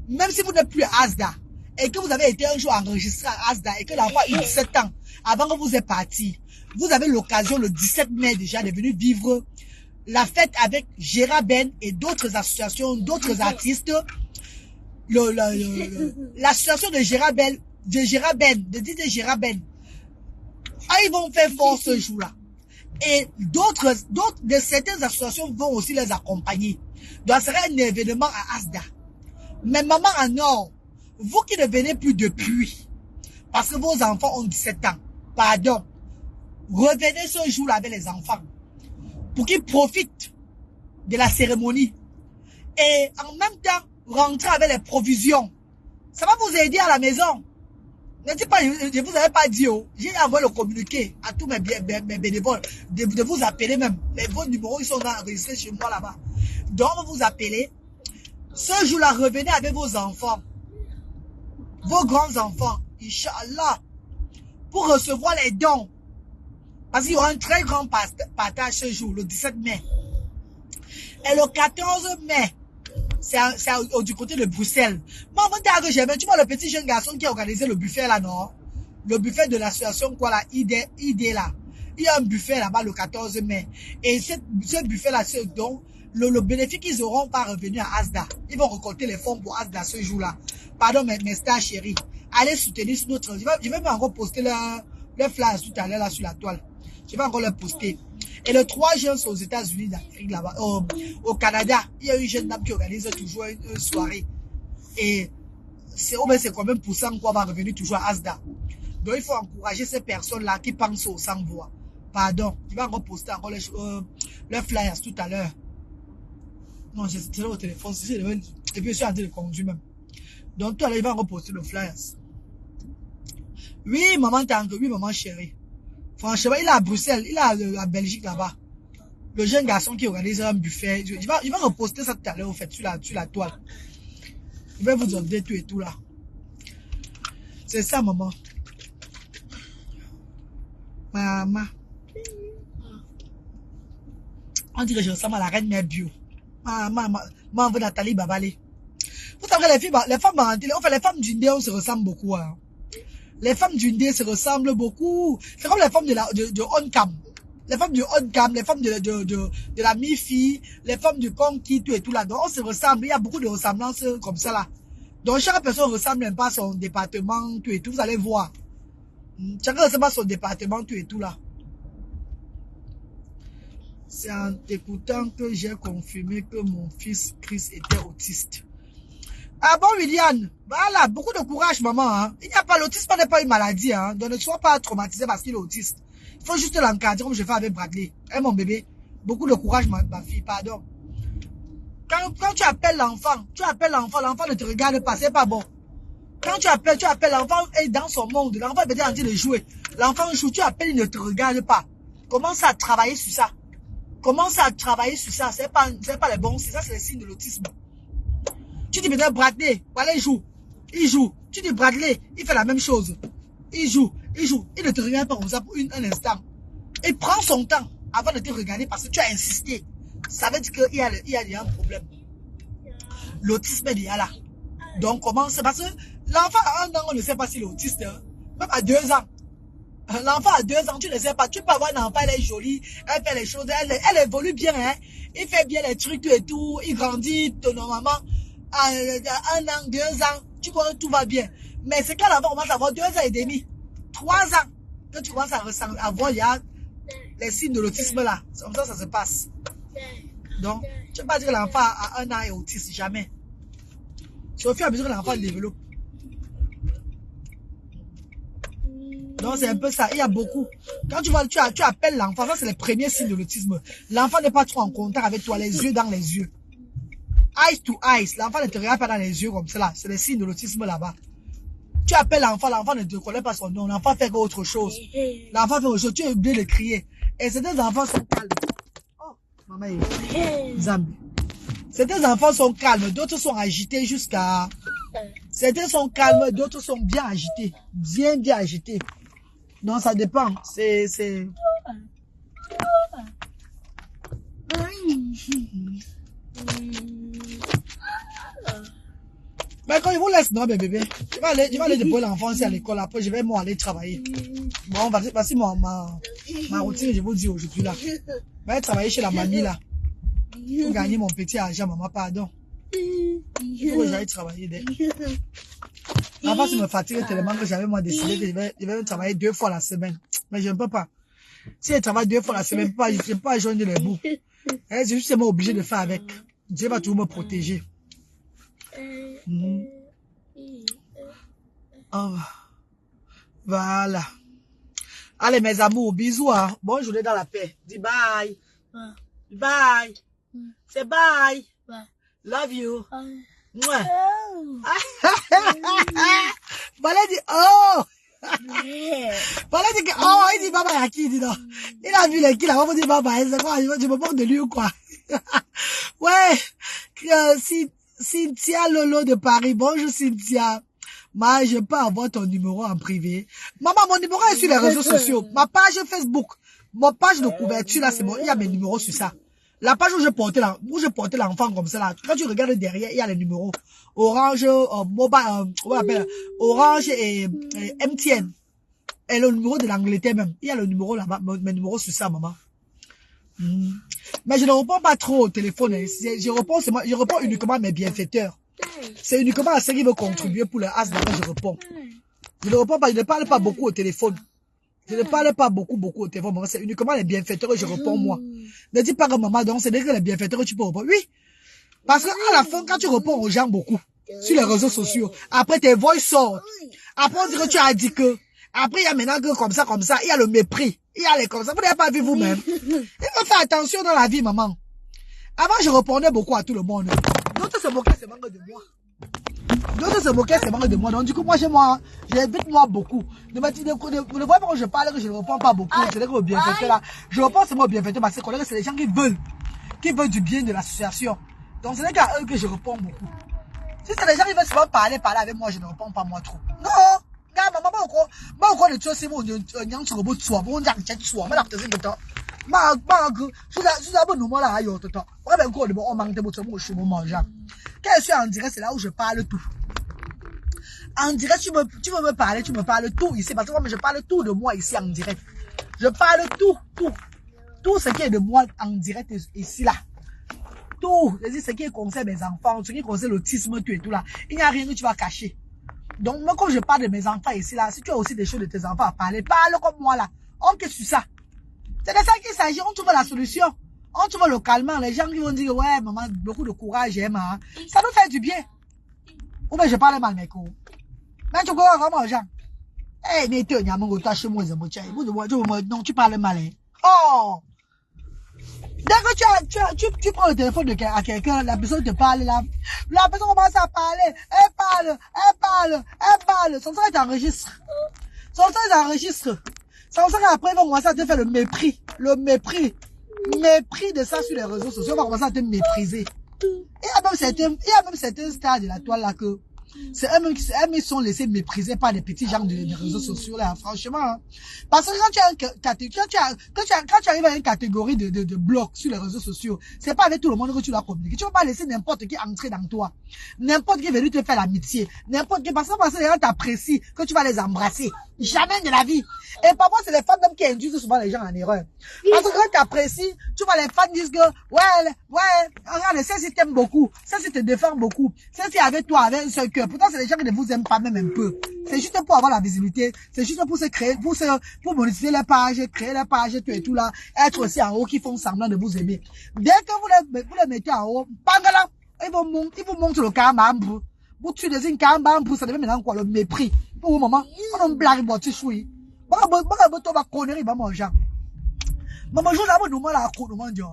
[SPEAKER 2] Même si vous n'êtes plus à Asda, et que vous avez été un jour enregistré à Asda, et que l'enfant a eu 17 ans, avant que vous êtes parti, vous avez l'occasion, le 17 mai déjà, de venir vivre la fête avec Gérard Ben et d'autres associations, d'autres artistes. L'association de Gérard Ben, de DJ Gérard Ben. Ah, ils vont faire fort ce jour-là. Et certaines associations vont aussi les accompagner. Donc, ce sera un événement à Asda. Mais maman en or, vous qui ne venez plus depuis, parce que vos enfants ont 17 ans, pardon, revenez ce jour-là avec les enfants, pour qu'ils profitent de la cérémonie. Et en même temps, rentrer avec les provisions. Ça va vous aider à la maison. Ne dites pas, je vous avais pas dit, oh, j'ai envoyé le communiqué à tous mes bénévoles, de vous appeler même. Vos numéros, ils sont enregistrés chez moi là-bas. Donc, on va vous appeler. Ce jour-là, revenez avec vos enfants, vos grands-enfants, Inch'Allah, pour recevoir les dons. Parce qu'il y aura un très grand partage ce jour, le 17 mai. Et le 14 mai, c'est du côté de Bruxelles. Moi, avant que j'aime, tu vois le petit jeune garçon qui a organisé le buffet là, non? Le buffet de l'association, quoi, là, ID là. Il y a un buffet là-bas le 14 mai. Et ce buffet là, ce don, le bénéfice qu'ils auront pas revenu à Asda. Ils vont récolter les fonds pour Asda ce jour-là. Pardon, mes stars chéris. Allez soutenir sur notre... Je vais même encore poster le flash tout à l'heure là sur la toile. Je vais encore le poster. Et le 3 juin, c'est aux États-Unis d'Afrique là-bas. Au Canada, il y a une jeune dame qui organise toujours une soirée. Et c'est quand même pour ça qu'on va revenir toujours à Asda. Donc il faut encourager ces personnes-là qui pensent au sans-voix. Pardon, je vais encore poster encore le flyers tout à l'heure. Non, c'est au téléphone. Et puis je suis en train de conduire même. Donc tout à l'heure, il va reposter le flyers. Oui, maman tangue, oui, maman chérie. Franchement, il est à Bruxelles, il est à Belgique là-bas. Le jeune garçon qui organise un buffet. Il va reposter ça tout à l'heure, au fait, sur la toile. Il va vous donner tout et tout là. C'est ça, maman. Maman. On dit que je ressemble à la reine mère bio. Maman, veut Nathalie Babalé. Vous savez, les femmes du Ndé, on se ressemble beaucoup. Hein. Les femmes du Ndé se ressemblent beaucoup. C'est comme les femmes de on-cam. Les femmes du on-cam, les femmes de la mi-fille, les femmes du conquis, tout et tout là. Donc, on se ressemble. Il y a beaucoup de ressemblances comme ça là. Donc, chaque personne ressemble même pas à son département, tout et tout. Vous allez voir. Chacun ressemble à son département, tout et tout là. C'est en t'écoutant que j'ai confirmé que mon fils Chris était autiste. Ah bon, William, voilà, beaucoup de courage, maman. Hein. Il n'y a pas l'autisme, n'est pas une maladie. Hein. Donc ne sois pas traumatisé parce qu'il est autiste. Il faut juste l'encadrer comme je fais avec Bradley. Hein, mon bébé. Beaucoup de courage, ma fille, pardon. Quand tu appelles l'enfant, l'enfant ne te regarde pas, c'est pas bon. Quand tu appelles l'enfant est dans son monde. L'enfant est peut-être en train de jouer. L'enfant joue, tu appelles, il ne te regarde pas. Commence à travailler sur ça. Commence à travailler sur ça. C'est pas les bons, c'est ça, c'est le signe de l'autisme. Tu dis peut-être Bradley, voilà, il joue. Il joue. Tu dis Bradley, il fait la même chose. Il joue. Il ne te regarde pas comme ça pour un instant. Il prend son temps avant de te regarder parce que tu as insisté. Ça veut dire qu'il y a un problème. L'autisme est déjà là. Donc, comment c'est parce que l'enfant à 1 an, on ne sait pas s'il est autiste. Hein. Même à 2 ans. L'enfant à 2 ans, tu ne sais pas. Tu peux avoir un enfant, elle est jolie, elle fait les choses, elle évolue bien. Hein. Il fait bien les trucs et tout. Il grandit normalement. À 1 an, 2 ans, tu vois, tout va bien. Mais c'est quand l'enfant commence à avoir 2 ans et demi, 3 ans, que tu commences à voir, il y a les signes de l'autisme là. C'est comme ça se passe. Donc, tu ne peux pas dire que l'enfant à 1 an est autiste, jamais. C'est au fur et à mesure que l'enfant développe. Donc, c'est un peu ça. Il y a beaucoup. Quand tu vois, tu appelles l'enfant, ça c'est le premier signe de l'autisme. L'enfant n'est pas trop en contact avec toi, les yeux dans les yeux. Eyes to eyes. L'enfant ne te regarde pas dans les yeux comme cela. C'est le signe de l'autisme là-bas. Tu appelles l'enfant ne te connaît pas son nom. L'enfant fait autre chose. L'enfant fait autre chose. Tu es obligé de crier. Et certains enfants sont calmes. Oh, maman, Zambi. Certains enfants sont calmes, d'autres sont agités jusqu'à... Certains sont calmes, d'autres sont bien agités. Bien agités. Donc ça dépend. C'est... Mais quand ils vous laissent, non, bébé. Je vais aller déposer l'enfant à l'école. Après, je vais moi aller travailler. Bon, voici ma routine, je vous dis aujourd'hui là. Je vais travailler chez la mamie là. Pour gagner mon petit argent, maman, pardon. Il faut que j'aille travailler. Avant, ça me fatigue tellement que j'avais moi décidé que je vais travailler 2 fois la semaine. Mais je ne peux pas. Si je travaille 2 fois la semaine, je ne peux pas joindre les bouts. Je suis justement obligé de faire avec. Dieu va toujours me protéger. Oh. Voilà. Allez, mes amours, bisous. Hein. Bonne journée dans la paix. Dis bye. Bye. C'est bye. Love you. Mouah. Voilà dit oh. Voilà dit que oh, il dit bye bye à qui, il dit non. Il a vu les qui là, on va dire bye bye. C'est quoi, je me moque de lui ou quoi? Ouais. Cynthia Lolo de Paris. Bonjour Cynthia. Moi, je peux avoir ton numéro en privé. Maman, mon numéro est sur les réseaux sociaux. Ma page Facebook, ma page de couverture là, c'est bon. Il y a mes numéros sur ça. La page où je portais l'enfant comme ça là. Quand tu regardes derrière, il y a les numéros. Orange, mobile, on appelle Orange et MTN. Et le numéro de l'Angleterre même. Il y a le numéro là-bas, mes numéros sur ça, maman. Mais je ne réponds pas trop au téléphone. Je réponds uniquement à mes bienfaiteurs. C'est uniquement à ceux qui veulent contribuer pour le as que je réponds. Je ne réponds pas, je ne parle pas beaucoup au téléphone. Je ne parle pas beaucoup au téléphone. C'est uniquement les bienfaiteurs que je réponds moi. Ne dis pas que maman, donc c'est que les bienfaiteurs que tu peux répondre. Oui. Parce qu'à la fin, quand tu réponds aux gens beaucoup, sur les réseaux sociaux, après tes voix sortent. Après on dit que tu as dit que. Après il y a maintenant que comme ça, il y a le mépris. Il y a les comme ça. Vous n'avez pas vu vous-même. Il faut faire attention dans la vie, maman. Avant, je répondais beaucoup à tout le monde. D'autres se moquaient seulement de moi. Donc, du coup, j'invite moi beaucoup. Ne voyez pas quand je parle que je ne réponds pas beaucoup. C'est que le bienfaiteur là. Je réponds seulement au bienfaiteur parce que c'est les gens qui veulent du bien de l'association. Donc, c'est qu'à eux que je réponds beaucoup. Si c'est les gens qui veulent seulement parler avec moi, je ne réponds pas moi trop. Non! Maman, encore de choses, c'est bon, on sur le bout de soi, on a un chat soi, mais là, tu sais, je suis abonné là, ailleurs, tout le temps. On manque de bout, je suis mangeant. Quand je suis en direct, c'est là où je parle tout. En direct, tu veux me parler, tu me parles tout ici, parce que moi, je parle tout de moi ici en direct. Je parle tout ce qui est de moi en direct ici, là. Tout, ce qui concerne mes enfants, ce qui concerne l'autisme, tout et tout là. Il n'y a rien que tu vas cacher. Donc, moi, quand je parle de mes enfants ici, là, si tu as aussi des choses de tes enfants à parler, parle comme moi, là. On qu'est-ce sur ça? C'est de ça qu'il s'agit, on trouve la solution. On trouve localement, les gens qui vont dire, ouais, maman, beaucoup de courage, hein, ça nous fait du bien. Ou bien je parle mal, mes coups. Mais tu crois vraiment, Jean? Eh, mais tu as un chez moi, non, tu parles mal, hein. Oh! Dès que tu prends le téléphone à quelqu'un, la personne te parle là. La personne commence à parler. Elle parle. Sans ça, elle t'enregistre. Sans ça, après, ils vont commencer à te faire le mépris. Mépris de ça sur les réseaux sociaux. On va commencer à te mépriser. Il y a même certains stars de la toile là que c'est eux-mêmes qui sont laissés mépriser par des petits gens de réseaux sociaux là, franchement. Hein. Parce que quand tu arrives à une catégorie de blocs sur les réseaux sociaux, c'est pas avec tout le monde que tu dois communiquer. Tu ne peux pas laisser n'importe qui entrer dans toi. N'importe qui est venu te faire l'amitié. N'importe qui, parce que les gens t'apprécient, que tu vas les embrasser. Jamais de la vie. Et parfois, c'est les femmes même qui induisent souvent les gens en erreur. Parce que quand tu apprécies, tu vois les fans disent que, ouais, regarde, celle-ci t'aime beaucoup, celle-ci te défend beaucoup, celle-ci avec toi, avec un seul cœur. Pourtant, c'est les gens qui ne vous aiment pas même un peu. C'est juste pour avoir la visibilité, c'est juste pour se créer, pour monétiser les pages, créer les pages, tout et tout là, être aussi en haut, qui font semblant de vous aimer. Dès que vous les mettez en haut, bangala, ils vous montrent le carambou. Vous tuez des carambou, ça devient maintenant quoi, le mépris. Pour le moment, on blague, tu chouis. Va connerie, va manger. Maman, je vais vous la cour de mon dieu.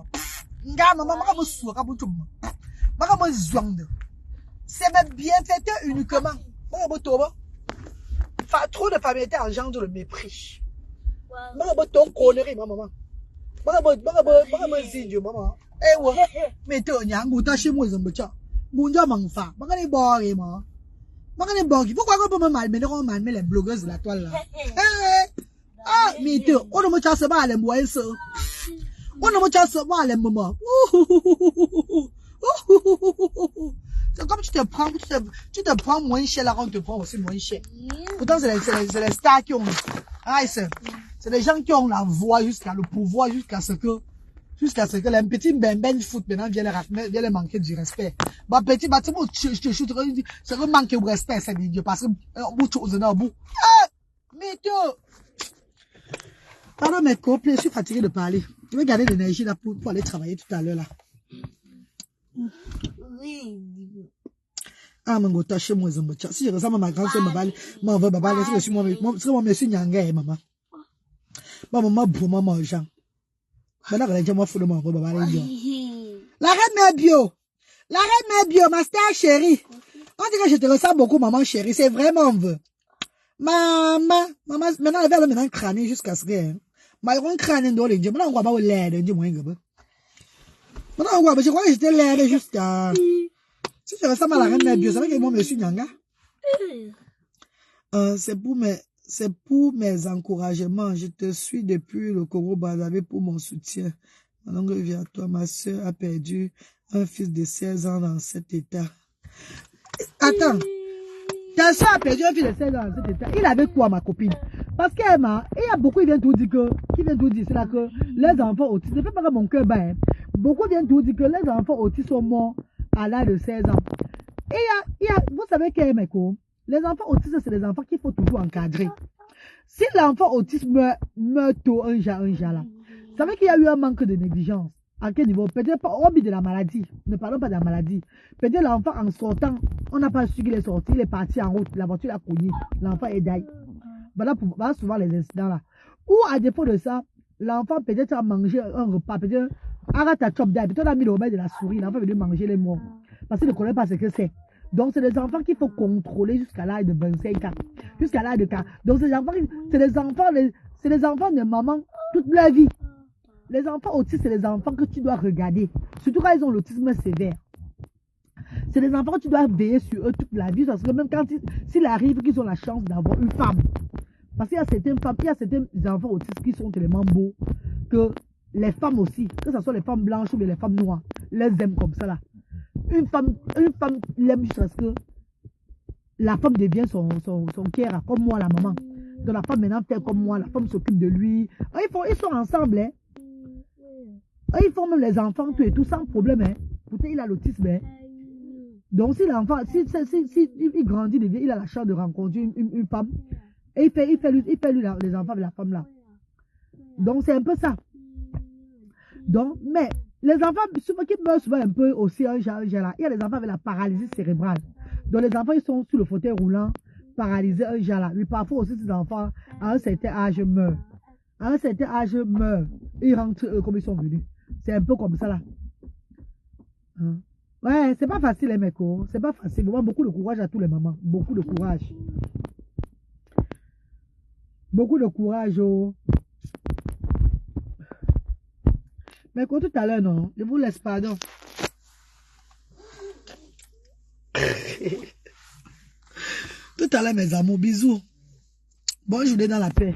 [SPEAKER 2] C'est mes bienfaiteurs uniquement. Trop de familiarité engendre le mépris. Ton connerie, maman. Maman. Eh ouais, mais tu as chez moi, pourquoi on peut me malmener les blogueuses de la toile là? Ah, mais tu, on ne me chasse pas les moyens ça. On ne me chasse pas les moments. C'est comme tu te prends moins cher là, on te prend aussi moins cher. Pourtant, c'est les stars qui ont, c'est les gens qui ont la voix jusqu'à le pouvoir, jusqu'à ce que les petits ben foot maintenant viennent les manquer du respect. Bah, petit, bah, c'est que manquer de respect, c'est idiot, parce que, bout de bout. Ah! Mais toi! Pardon, mes copains, je suis fatigué de parler. Je vais garder l'énergie là pour aller travailler tout à l'heure là. Ah, mon gars, chez moi, si je ressemble à ma grande soeur, ma veut, c'est que moi, monsieur Nyanga, maman. Maman, pour maman, Jean. La reine mère bio, ma star chérie. On dit que je te ressens beaucoup, maman chérie. C'est vraiment vrai. Maman, maintenant, elle va le crâner jusqu'à ce que, ma crâne dans les dieux. Maintenant, on va pas l'air de Dieu, moi, maintenant, je crois que j'étais l'air jusqu'à, si je ressemble à la reine mère bio, ça veut que moi, monsieur Nyanga. C'est pour mes encouragements. Je te suis depuis le Congo-Brazzaville pour mon soutien. Maintenant que je viens à toi, ma soeur a perdu un fils de 16 ans dans cet état. Attends. Ta soeur a perdu un fils de 16 ans dans cet état. Il avait quoi, ma copine? Parce qu'il y a beaucoup qui viennent tout dire c'est là que les enfants autistes, ne fais pas que mon cœur bat, hein. Beaucoup viennent tout dire que les enfants autistes sont morts à l'âge de 16 ans. Et vous savez qu'il y a les enfants autistes, c'est des enfants qu'il faut toujours encadrer. Si l'enfant autiste meurt tôt, un jour là, ça veut qu'il y a eu un manque de négligence. À quel niveau? Peut-être pas au de la maladie. Ne parlons pas de la maladie. Peut-être l'enfant en sortant, on n'a pas su qu'il est sorti, il est parti en route, la voiture l'a cogné, l'enfant est d'ailleurs. Voilà souvent les incidents là. Ou à défaut de ça, l'enfant peut-être a mangé un repas, peut-être peut-être a mis le remède de la souris, l'enfant veut manger les morts. Parce qu'il ne connaît pas ce que c'est. Donc, c'est des enfants qu'il faut contrôler jusqu'à l'âge de 25 ans. Jusqu'à l'âge de 4. Donc, c'est des enfants de maman toute leur vie. Les enfants autistes, c'est des enfants que tu dois regarder. Surtout quand ils ont l'autisme sévère. C'est des enfants que tu dois veiller sur eux toute la vie. Parce que même quand s'il arrive qu'ils ont la chance d'avoir une femme. Parce qu'il y a certaines femmes, il y a certains enfants autistes qui sont tellement beaux que les femmes aussi, que ce soit les femmes blanches ou les femmes noires, les aiment comme ça là. Une femme l'aime jusqu'à ce que la femme devient son cœur, comme moi, la maman. Donc la femme maintenant fait comme moi, la femme s'occupe de lui. Ils sont ensemble, hein. Ils font même les enfants, tout et tout, sans problème, hein. Pourtant, il a l'autisme, hein. Donc si l'enfant, il grandit, il a la chance de rencontrer une femme, et il fait lui les enfants de la femme là. Donc c'est un peu ça. Donc, mais les enfants qui meurent souvent un peu aussi, il y a des enfants avec la paralysie cérébrale. Donc les enfants, ils sont sur le fauteuil roulant, paralysés, mais parfois aussi ces enfants, à un certain âge, meurent. À un certain âge, meurent. Ils rentrent comme ils sont venus. C'est un peu comme ça là. Hein? Ouais, c'est pas facile, les mecs. C'est pas facile. Vraiment, beaucoup de courage à tous les mamans. Beaucoup de courage. Beaucoup de courage. Oh. Mais comme tout à l'heure, non, je vous laisse pardon. Tout à l'heure, mes amours, bisous. Bonne journée dans la paix.